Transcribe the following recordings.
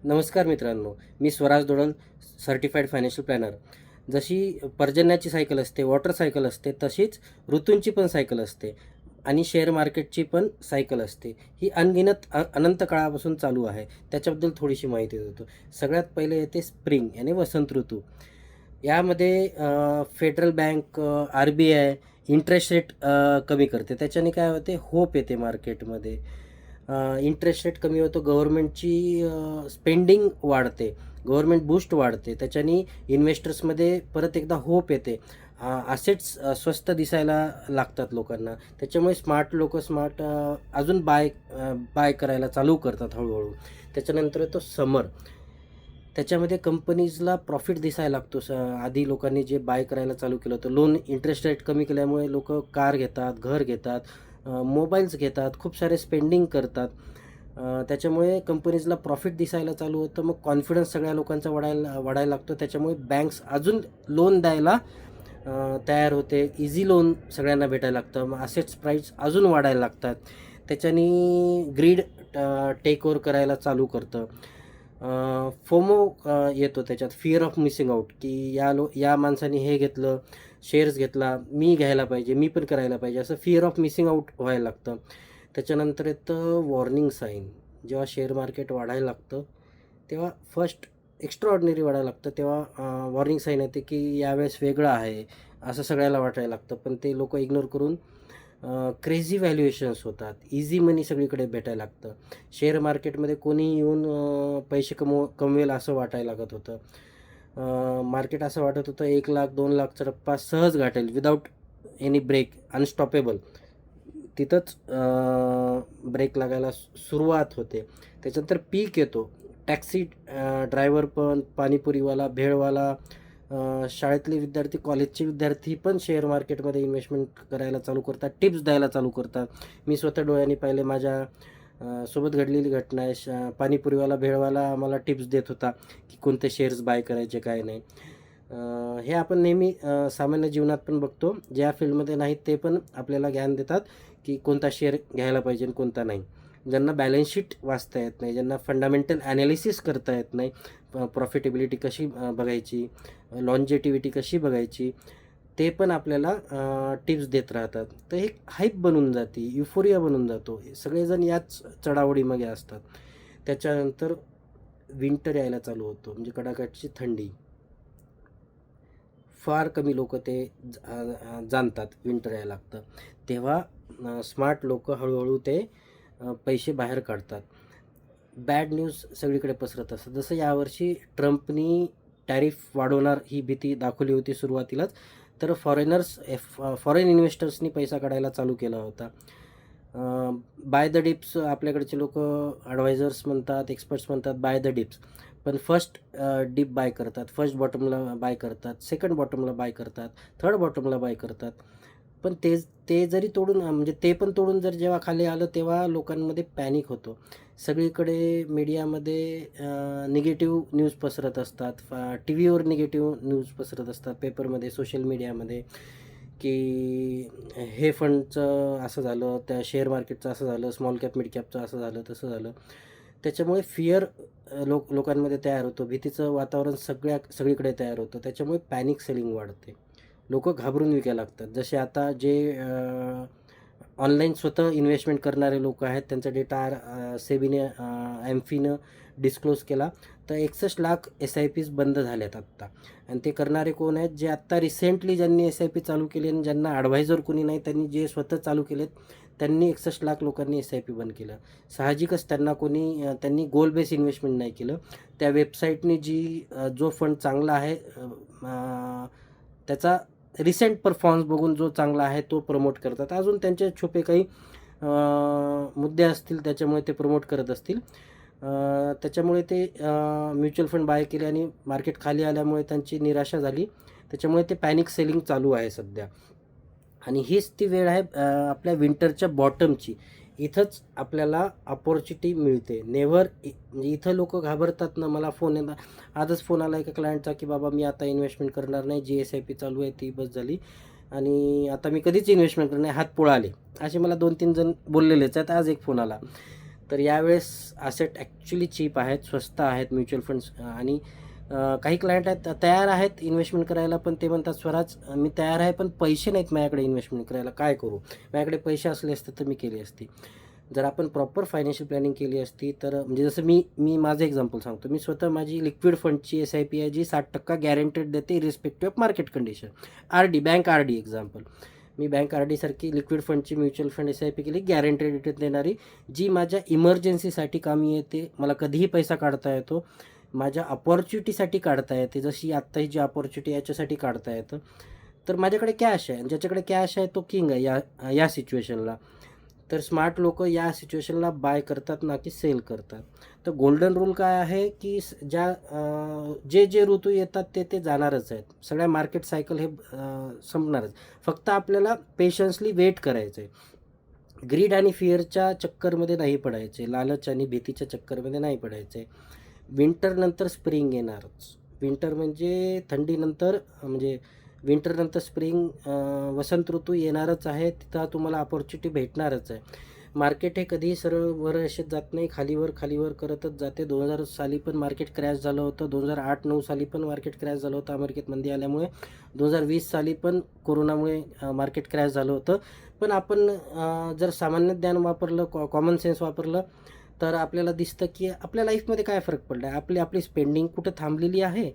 नमस्कार मित्रांनो, मी Swaraj दोडल, certified financial planar. जशी पर्जन्याची सायकल असते, वॉटर सायकल असते, तशीच ऋतूंची पण सायकल असते आणि शेअर मार्केटची पण सायकल असते. ही अनंत काळापासून चालू आहे. त्याच्याबद्दल थोडीशी माहिती देतो. सगळ्यात पहिले येते स्प्रिंग यानी वसंत ऋतू. यामध्ये federal bank, RBI interest rate कमी करते. त्याच्याने काय होते, होप येते मार्केटमध्ये. इंटरेस्ट रेट कमी होतो, गव्हर्नमेंटची स्पेंडिंग वाढते, गव्हर्नमेंट बूस्ट वाढते. त्याच्याने इन्व्हेस्टर्समध्ये परत एकदा होप येते. असेट्स स्वस्त दिसायला लागतात लोकांना. त्याच्यामुळे स्मार्ट अजून बाय करायला चालू करतात हळूहळू. त्याच्यानंतर येतो समर. त्याच्यामध्ये कंपनीजला प्रॉफिट दिसायला लागतो. आधी लोकांनी जे बाय करायला चालू केलं होतं, लोन इंटरेस्ट रेट कमी केल्यामुळे लोक कार घेतात, घर घेतात, मोबाईल्स घेतात, खूप सारे स्पेंडिंग करतात. त्याच्यामुळे कंपनीजला प्रॉफिट दिसायला चालू होतं. मग कॉन्फिडन्स सगळ्या लोकांचा वाढायला लागतो. त्याच्यामुळे बँक्स अजून लोन द्यायला तयार होते. इझी लोन सगळ्यांना भेटायला लागतं. मग असेट्स प्राईस अजून वाढायला लागतात. त्याच्याने ग्रीड टेक ओव्हर करायला चालू करतं. फोमो येतो त्याच्यात, फिअर ऑफ मिसिंग आउट, की या माणसाने हे घेतलं, शेअर्स घेतला, मी घ्यायला पाहिजे, मी पण करायला पाहिजे, असं फिअर ऑफ मिसिंग आउट व्हायला लागतं. त्याच्यानंतर येतं वॉर्निंग साईन. जेव्हा शेअर मार्केट वाढायला लागतं तेव्हा फर्स्ट एक्स्ट्राऑर्डिनरी वाढायला लागतं, तेव्हा वॉर्निंग साईन येते की यावेळेस वेगळं आहे, असं सगळ्याला वाटायला लागतं. पण ते लोक इग्नोर करून क्रेझी व्हॅल्युएशन्स होतात. इझी मनी सगळीकडे भेटायला लागतं. शेअर मार्केटमध्ये कोणी येऊन पैसे कमवेल असं वाटायला लागत होतं. मार्केट असं वाटत होतं 1 लाख 2 लाखचा टप्पा सहज गाठेल, विदाऊट एनी ब्रेक, अनस्टॉपेबल. तिथंच ब्रेक लागायला सुरुवात होते. त्याच्यानंतर पीक येतो. टॅक्सी ड्रायव्हर पण, पाणीपुरीवाला, भेळवाला, शाळेतले विद्यार्थी, कॉलेजचे विद्यार्थी पण शेअर मार्केटमध्ये इन्व्हेस्टमेंट करायला चालू करतात, टिप्स द्यायला चालू करतात. मी स्वतः डोळ्यांनी पाहिले. माझ्या सोबत घडलेली घटना आहे. पाणीपुरीवाला, भेळवाला आम्हाला टिप्स देत होता की कोणते शेअर्स बाय करायचे, काय नाही. हे आपण नेहमी सामान्य जीवनात पण बघतो. ज्या फील्डमध्ये नाहीत ते पण आपल्याला ज्ञान देतात की कोणता शेअर घ्यायला पाहिजे आणि कोणता नाही. ज्यांना बॅलन्स शीट वाचता येत नाही, ज्यांना फंडामेंटल ॲनालिसिस करता येत नाही, प्रॉफिटेबिलिटी कशी बघायची, लॉन्जेटिव्हिटी कशी बघायची, ते पण आपल्याला टिप्स देत राहतात. तर हे हाईप बनून जाते, युफोरिया बनून जातो. सगळेजण याच चढाओढीमध्ये असतात. त्याच्यानंतर विंटर यायला चालू होतो, म्हणजे कडाक्याची थंडी. फार कमी लोक ते जाणतात विंटर यायला लागतं. तेव्हा स्मार्ट लोक हळूहळू ते पैसे बाहेर काढतात. बॅड न्यूज सगळीकडे पसरत असतात. जसं यावर्षी ट्रम्पनी टॅरिफ वाढवणार ही भीती दाखवली होती सुरुवातीलाच, तर फॉरेन इन्व्हेस्टर्सनी पैसा काढायला चालू केला होता. बाय द डिप्स आपल्याकडचे लोक, ॲडवायझर्स म्हणतात, एक्सपर्ट्स म्हणतात बाय द डिप्स. पण फर्स्ट डिप बाय करतात, फर्स्ट बॉटमला बाय करतात, सेकंड बॉटमला बाय करतात, थर्ड बॉटमला बाय करतात. पण ते जरी तोडून, म्हणजे ते पण तोडून जर जेव्हा खाली आलं तेव्हा लोकांमध्ये पॅनिक होतो. सगळीकडे मीडियामध्ये निगेटिव्ह न्यूज पसरत असतात. टी व्हीवर निगेटिव्ह न्यूज पसरत असतात, पेपरमध्ये, सोशल मीडियामध्ये, की हे फंडचं असं झालं, त्या शेअर मार्केटचं असं झालं, स्मॉल कॅप मिड कॅपचं असं झालं, तसं झालं. त्याच्यामुळे फिअर लोकांमध्ये तयार होतो. भीतीचं वातावरण सगळीकडे तयार होतं. त्याच्यामुळे पॅनिक सेलिंग वाढते. लोक घाबरून विकायला लागतात. जसे आता जे ऑनलाईन स्वतः इन्व्हेस्टमेंट करणारे लोक आहेत, त्यांचा डेटा सेबीने, एम्फीनं डिस्क्लोज केला. तर 61 लाख SIPs बंद झाल्यात आत्ता. आणि ते करणारे कोण आहेत? जे आत्ता रिसेंटली ज्यांनी SIP चालू केली आणि ज्यांना ॲडवायझर कोणी नाही, त्यांनी जे स्वतः चालू केलेत, त्यांनी 61 लाख लोकांनी SIP बंद केलं. साहजिकच त्यांनी गोल बेस इन्व्हेस्टमेंट नाही केलं. त्या वेबसाईटने जो फंड चांगला आहे, त्याचा रिसेंट परफॉर्मन्स बघून जो चांगला आहे तो प्रमोट करतात. अजून त्यांचे छुपे काही मुद्दे असतील, त्याच्यामुळे ते प्रमोट करत असतील. त्याच्यामुळे ते म्युच्युअल फंड बाय केले आणि मार्केट खाली आल्यामुळे त्यांची निराशा झाली. त्याच्यामुळे ते पॅनिक सेलिंग चालू आहे सध्या. आणि हीच ती वेळ आहे आपल्या विंटरच्या बॉटमची. इथंच आपल्याला अपॉर्च्युनिटी मिळते. म्हणजे इथं लोक घाबरतात ना. मला फोन येतात, आजच फोन आला एका क्लायंटचा, की बाबा मी आता इन्व्हेस्टमेंट करणार नाही, जी SIP चालू आहे ती बस झाली आणि आता मी कधीच इन्व्हेस्टमेंट करणार नाही, हात पोळाले, असे मला 2-3 जण बोललेलेच आहेत. आज एक फोन आला. तर यावेळेस असेट ॲक्च्युली चीप आहेत, स्वस्त आहेत म्युच्युअल फंड्स आणि काही क्लायंट आहेत तयार आहेत इन्व्हेस्टमेंट करायला, पण ते म्हणतात स्वराज मी तयार आहे पण पैसे नाहीत माझ्याकडे इन्व्हेस्टमेंट करायला, काय करू? माझ्याकडे पैसे असले असते तर मी केली असती. जर आपण प्रॉपर फायनान्शियल प्लॅनिंग केली असती तर म्हणजे जसं मी मी माझं एक्झाम्पल सांगतो. मी स्वतः माझी लिक्विड फंडची SIP आहे जी 60% गॅरंटेड देते irrespective of market condition. Bank RD example. Me bank RD सारखी लिक्विड फंडची म्युच्युअल फंड SIP केली, गॅरंटेड रिटर्न देणारी, जी माझ्या इमर्जन्सीसाठी कामी येते. मला कधीही पैसा काढता येतो. माझ्या अपॉर्च्युनिटीसाठी काढता येते, जशी आत्ता ही जी अपॉर्च्युनिटी याच्यासाठी काढता येतं. तर माझ्याकडे कॅश आहे, ज्याच्याकडे कॅश आहे तो किंग आहे या या सिच्युएशनला. तर स्मार्ट लोकं या सिच्युएशनला बाय करतात ना की सेल करतात. तर गोल्डन रूल काय आहे की जे जे ऋतू येतात ते जाणारच आहेत. सगळ्या मार्केट सायकल हे संपणारच. फक्त आपल्याला पेशन्सली वेट करायचं आहे. ग्रीड आणि फिअरच्या चक्करमध्ये नाही पडायचे, लालच आणि भीतीच्या चक्करमध्ये नाही पडायचे. विंटरनंतर स्प्रिंग येणारच. विंटर म्हणजे थंडीनंतर म्हणजे विंटरनंतर स्प्रिंग, वसंत ऋतू येणारच आहे. तिथं तुम्हाला अपॉर्च्युनिटी भेटणारच आहे. मार्केट हे कधीही सरळ वर असे जात नाही, खालीवर करतच जाते. 2000 साली पण मार्केट क्रॅश झालं होतं. 2008-9 साली पण मार्केट क्रॅश झालं होतं अमेरिकेत मंदी आल्यामुळे. 2020 साली पण कोरोनामुळे मार्केट क्रॅश झालं होतं. पण आपण जर सामान्य ज्ञान वापरलं, कॉमन सेन्स वापरलं, तर आपल्याला दिसतं की आपल्या लाईफमध्ये काय फरक पडला आहे. आपली स्पेंडिंग कुठं थांबलेली आहे?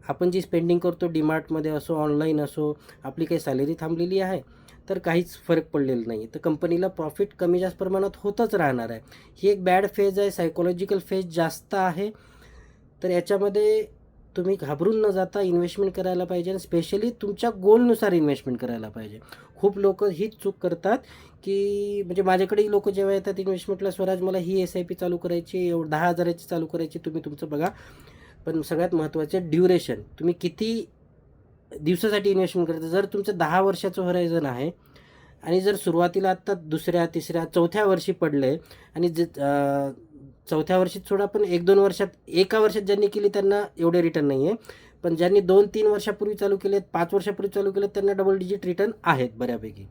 आपण जी स्पेंडिंग करतो डीमार्टमध्ये असो, ऑनलाईन असो, आपली काही सॅलरी थांबलेली आहे? तर काहीच फरक पडलेला नाही. तर कंपनीला प्रॉफिट कमी जास्त प्रमाणात होतच राहणार आहे. ही एक बॅड फेज आहे, सायकॉलॉजिकल फेज जास्त आहे. तर याच्यामध्ये तुम्ही घाबरून न जाता इन्व्हेस्टमेंट करायला पाहिजे आणि स्पेशली तुमच्या गोलनुसार इन्व्हेस्टमेंट करायला पाहिजे. खूप लोकं हीच चूक करतात की म्हणजे माझ्याकडेही लोकं जेव्हा येतात इन्व्हेस्टमेंटला, स्वराज मला ही SIP चालू करायची, 10,000ची चालू करायची, तुम्ही तुमचं बघा. पण सगळ्यात महत्त्वाचे ड्युरेशन, तुम्ही किती दिवसासाठी इन्व्हेस्टमेंट करता. जर तुमचं 10 वर्षाचं होरायझन आहे आणि जर सुरुवातीला आत्ता दुसऱ्या, तिसऱ्या, चौथ्या वर्षी पडले आणि चौथ्या वर्षीच सोडा, पण 1-2 वर्षात, एका वर्षात ज्यांनी केली त्यांना एवढे रिटर्न नाही आहे. पण ज्यांनी 2-3 वर्षापूर्वी चालू केलेत, 5 वर्षापूर्वी चालू केलेत, त्यांना डबल डिजिट रिटर्न आहेत बऱ्यापैकी.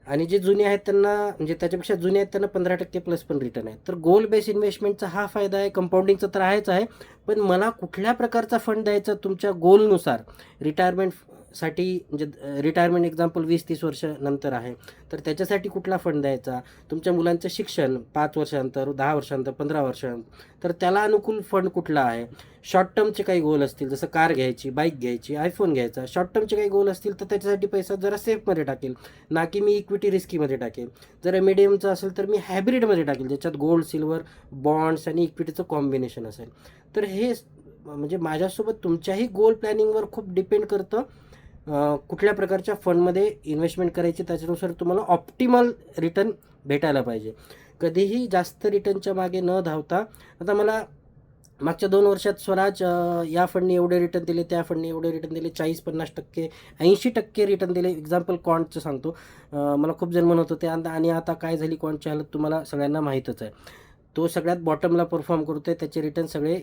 आणि जे जुने आहेत त्यांना म्हणजे त्याच्यापेक्षा जुने आहेत त्यांना 15% प्लस पण रिटर्न आहे. तर गोल बेस इन्व्हेस्टमेंटचा हा फायदा आहे. कंपाऊंडिंगचा तर आहेच आहे. पण मला कुठल्या प्रकारचा फंड द्यायचा तुमच्या गोलनुसार, रिटायरमेंटसाठी म्हणजे रिटायरमेंट एक्झाम्पल 20-30 वर्ष नंतर आहे, तर त्याच्यासाठी कुठला फंड द्यायचा, तुमच्या मुलांचं शिक्षण 5 वर्षानंतर, 10 वर्षानंतर, 15 वर्षानंतर, तर त्याला अनुकूल फंड कुठला आहे. शॉर्ट टर्मचे काही गोल असतील, जसं कार घ्यायची, बाईक घ्यायची, आयफोन घ्यायचा, शॉर्ट टर्मचे काही गोल असतील तर त्याच्यासाठी पैसा जरा सेफमध्ये टाकेल, ना की मी इक्विटी रिस्कीमध्ये टाकेल. जर मीडियमचं असेल तर मी हायब्रिडमध्ये टाकेल, ज्याच्यात गोल्ड, सिल्वर, बॉन्ड्स आणि इक्विटीचं कॉम्बिनेशन असेल. तर हे म्हणजे माझ्यासोबत तुमच्याही गोल प्लॅनिंगवर खूप डिपेंड करतं. कुठल्या प्रकारच्या फंडमध्ये इन्व्हेस्टमेंट करायची, त्याच्यानुसार तुम्हाला ऑप्टिमल रिटर्न भेटायला पाहिजे. कधीही जास्त रिटर्नच्या मागे न धावता, आता मला मागच्या 2 वर्षात स्वराज या फंडने एवढे रिटर्न दिले, त्या फंडने एवढे रिटर्न दिले, 40-50%, 80% रिटर्न दिले. एक्झाम्पल क्वांटचं सांगतो. मला खूप जण म्हणत होते आणि आता काय झाली क्वांटची हालत, तुम्हाला सगळ्यांना माहीतच आहे. तो सगळ्यात बॉटमला परफॉर्म करतो आहे. त्याचे रिटर्न सगळे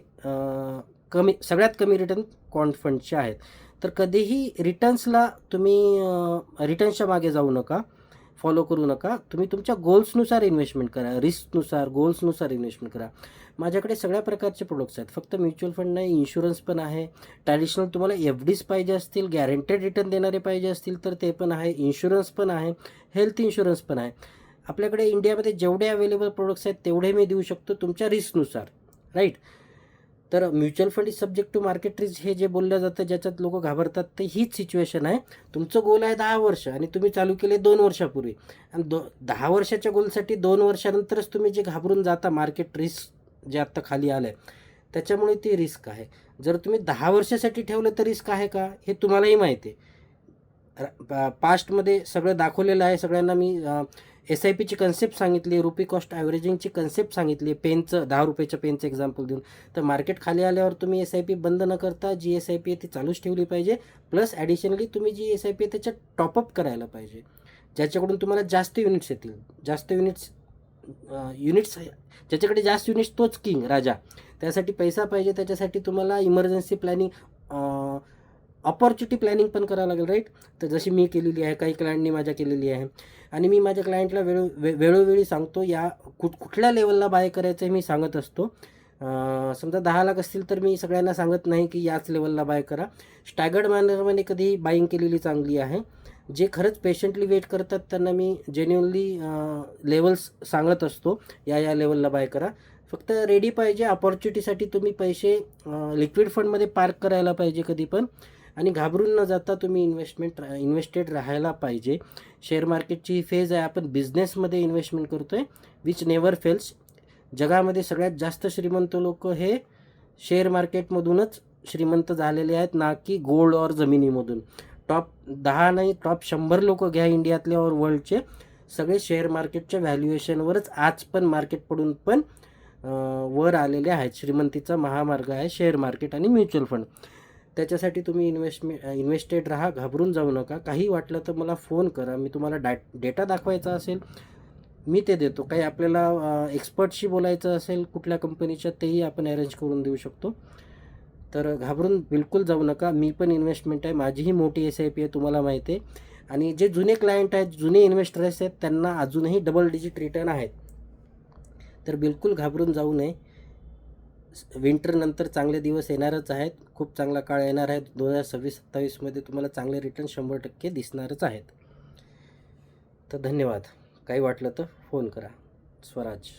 सगळ्यात कमी रिटर्न क्वांट फंडचे आहेत. तर कधीही रिटर्न्सला तुम्ही रिटर्न्सच्या मागे जाऊ नका, फॉलो करू नका. तुम्ही तुमच्या गोल्सनुसार इन्व्हेस्टमेंट करा, रिस्कनुसार, गोल्सनुसार इन्व्हेस्टमेंट करा. माझ्याकडे सगळ्या प्रकारचे प्रोडक्ट्स आहेत. फक्त म्युच्युअल फंड नाही, इन्शुरन्स पण आहे. ट्रॅडिशनल तुम्हाला FDs पाहिजे असतील, गॅरंटेड रिटर्न देणारे पाहिजे असतील तर ते पण आहे. इन्शुरन्स पण आहे, हेल्थ इन्शुरन्स पण आहे. आपल्याकडे इंडियामध्ये जेवढे अवेलेबल प्रोडक्ट्स आहेत तेवढे मी देऊ शकतो तुमच्या रिस्कनुसार, राईट. तर mutual fund is subject to market risk हे जे बोललं जातं, ज्याच्यात लोकं घाबरतात, ते हीच सिच्युएशन आहे. तुमचं गोल आहे 10 वर्ष आणि तुम्ही चालू केले 2 वर्षापूर्वी, आणि 10 वर्षाच्या गोलसाठी 2 वर्षानंतरच तुम्ही जे घाबरून जाता, मार्केट रिस्क जे आत्ता खाली आलं आहे त्याच्यामुळे ती रिस्क आहे. जर तुम्ही 10 वर्षासाठी ठेवलं तर रिस्क आहे का हे तुम्हालाही माहिती आहे. पास्टमध्ये सगळं दाखवलेलं आहे. सगळ्यांना मी SIPची कन्सेप्ट सांगितली, रुपी कॉस्ट ॲव्हरेजिंगची कन्सेप्ट सांगितली, पेनचं 10 रुपयाच्या पेनचं एक्झाम्पल देऊन. तर मार्केट खाली आल्यावर तुम्ही SIP बंद न करता जी SIP आहे ती चालूच ठेवली पाहिजे. प्लस ॲडिशनली तुम्ही जी SIP आहे त्याच्यात टॉपअप करायला पाहिजे, ज्याच्याकडून तुम्हाला जास्त युनिट्स येतील. जास्त युनिट्स ज्याच्याकडे जास्त युनिट्स तोच किंग, राजा. त्यासाठी पैसा पाहिजे. त्याच्यासाठी तुम्हाला इमर्जन्सी प्लॅनिंग अपॉर्च्युनिटी प्लॅनिंग पण करावं लागेल, राईट. तर जशी मी केलेली आहे, काही क्लायंटनी माझ्या केलेली आहे. आणि मी माझ्या क्लायंटला वेळोवेळी सांगतो, या कुठल्या लेवलला बाय करायचं आहे मी सांगत असतो. समजा 10 लाख असतील तर मी सगळ्यांना सांगत नाही की याच लेवलला बाय करा. स्टॅगर्ड मॅनरमध्ये कधी बाईंग केलेली चांगली आहे. जे खरंच पेशंटली वेट करतात त्यांना मी जेन्युइनली लेवल्स सांगत असतो, या लेवलला बाय करा. फक्त रेडी पाहिजे. अपॉर्च्युनिटीसाठी तुम्ही पैसे लिक्विड फंडमध्ये पार्क करायला पाहिजे कधी पण. आणि घाबरून न जाता तुम्ही इन्व्हेस्टेड राहायला पाहिजे. शेअर मार्केटची ही फेज आहे. आपण बिझनेसमध्ये इन्व्हेस्टमेंट करतो आहे, विच नेवर फेल्स. जगामध्ये सगळ्यात जास्त श्रीमंत लोक हे शेअर मार्केटमधूनच श्रीमंत झालेले आहेत, ना की गोल्ड और जमिनीमधून. टॉप 10 नाही, टॉप 100 लोक घ्या इंडियातले और वर्ल्डचे, सगळे शेअर मार्केटच्या व्हॅल्युएशनवरच आज पण मार्केट पडून पण वर आलेले आहेत. श्रीमंतीचा महामार्ग आहे शेअर मार्केट आणि म्युच्युअल फंड. त्याच्यासाठी तुम्ही इन्व्हेस्टेड राहा, घाबरून जाऊ नका. काही वाटलं तर मला फोन करा. मी तुम्हाला डेटा दाखवायचा असेल मी ते देतो. काही आपल्याला एक्सपर्टशी बोलायचं असेल कुठल्या कंपनीच्या, तेही आपण अरेंज करून देऊ शकतो. तर घाबरून बिलकुल जाऊ नका. मी पण इन्व्हेस्टमेंट आहे, माझीही मोठी SIP आहे, तुम्हाला माहिती आहे. आणि जे जुने क्लायंट आहेत, जुने इन्व्हेस्टर्स आहेत, त्यांना अजूनही डबल डिजिट रिटर्न आहेत. तर बिलकुल घाबरून जाऊ नये. विंटरनंतर चांगले दिवस येणारच आहेत. खूप चांगला काळ येणार आहे. 2026-27मध्ये तुम्हाला चांगले रिटर्न 100% दिसणारच आहेत. तर धन्यवाद. काही वाटलं तर फोन करा. स्वराज.